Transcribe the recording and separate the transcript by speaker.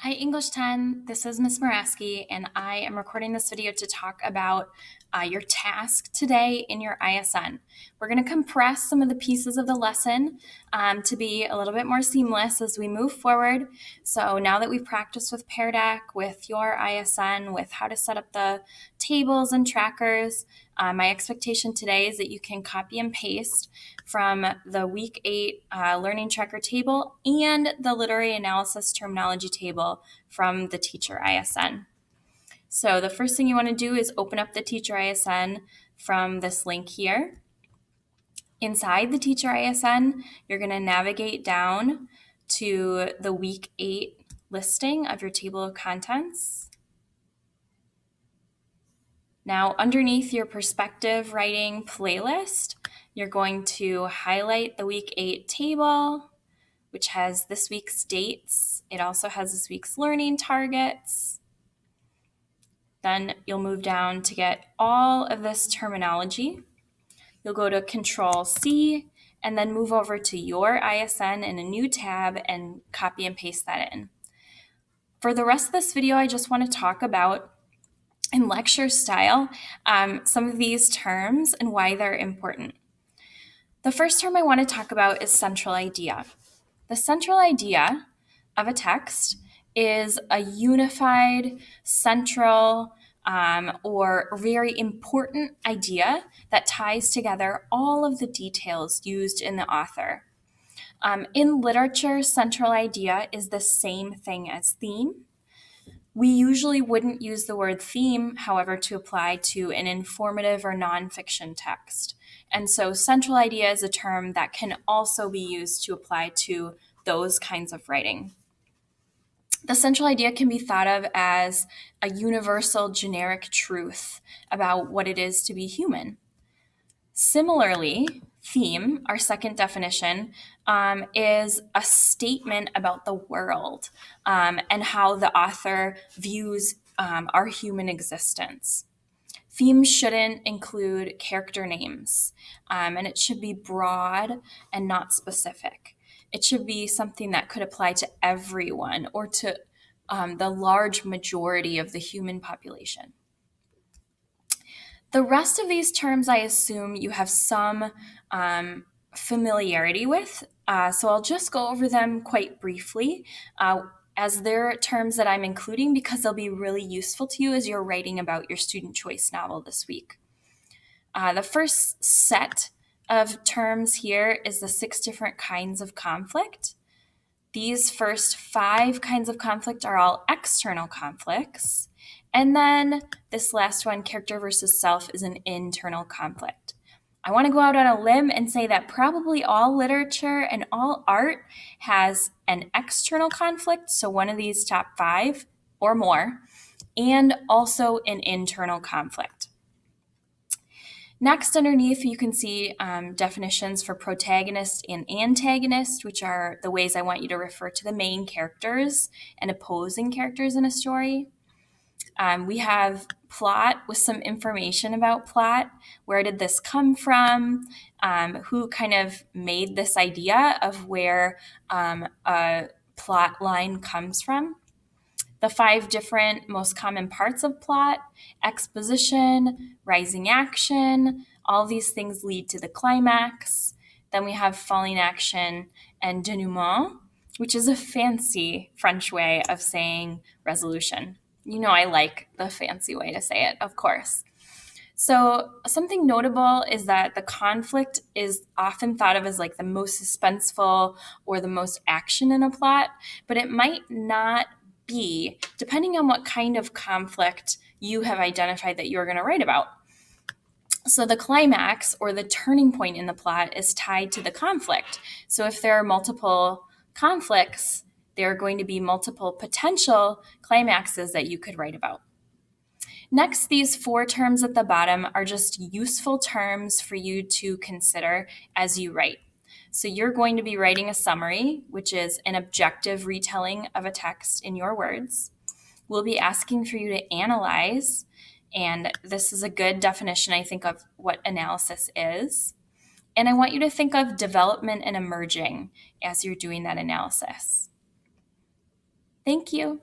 Speaker 1: Hi, English 10. This is Miss Moraski, and I am recording this video to talk about your task today in your ISN. We're going to compress some of the pieces of the lesson to be a little bit more seamless as we move forward. So now that we've practiced with Pear Deck, with your ISN, with how to set up the tables and trackers, my expectation today is that you can copy and paste from the Week 8 Learning Tracker table and the Literary Analysis Terminology table from the Teacher ISN. So the first thing you want to do is open up the Teacher ISN from this link here. Inside the Teacher ISN, you're going to navigate down to the Week 8 listing of your table of contents. Now, underneath your perspective writing playlist, you're going to highlight the Week 8 table, which has this week's dates. It also has this week's learning targets. Then you'll move down to get all of this terminology. You'll go to Control-C and then move over to your ISN in a new tab and copy and paste that in. For the rest of this video, I just want to talk about in lecture style, some of these terms and why they're important. The first term I want to talk about is central idea. The central idea of a text is a unified, central, or very important idea that ties together all of the details used in the author. In literature, central idea is the same thing as theme. We usually wouldn't use the word theme, however, to apply to an informative or nonfiction text. And so central idea is a term that can also be used to apply to those kinds of writing. The central idea can be thought of as a universal generic truth about what it is to be human. Similarly, theme, our second definition, is a statement about the world and how the author views our human existence. Theme shouldn't include character names, and it should be broad and not specific. It should be something that could apply to everyone or to the large majority of the human population. The rest of these terms, I assume you have some familiarity with, so I'll just go over them quite briefly as they're terms that I'm including because they'll be really useful to you as you're writing about your student choice novel this week. The first set of terms here is the 6 different kinds of conflict. These first 5 kinds of conflict are all external conflicts. And then this last one, character versus self, is an internal conflict. I want to go out on a limb and say that probably all literature and all art has an external conflict, so one of these top 5 or more, and also an internal conflict. Next, underneath, you can see definitions for protagonist and antagonist, which are the ways I want you to refer to the main characters and opposing characters in a story. We have plot with some information about plot. Where did this come from? Who kind of made this idea of where a plot line comes from? The 5 different most common parts of plot: exposition, rising action, all these things lead to the climax. Then we have falling action and denouement, which is a fancy French way of saying resolution. You know I like the fancy way to say it, of course. So something notable is that the conflict is often thought of as like the most suspenseful or the most action in a plot, but it might not be, depending on what kind of conflict you have identified that you're going to write about. So the climax or the turning point in the plot is tied to the conflict. So if there are multiple conflicts, there are going to be multiple potential climaxes that you could write about. Next, these 4 terms at the bottom are just useful terms for you to consider as you write. So you're going to be writing a summary, which is an objective retelling of a text in your words. We'll be asking for you to analyze, and this is a good definition, I think, of what analysis is. And I want you to think of development and emerging as you're doing that analysis. Thank you.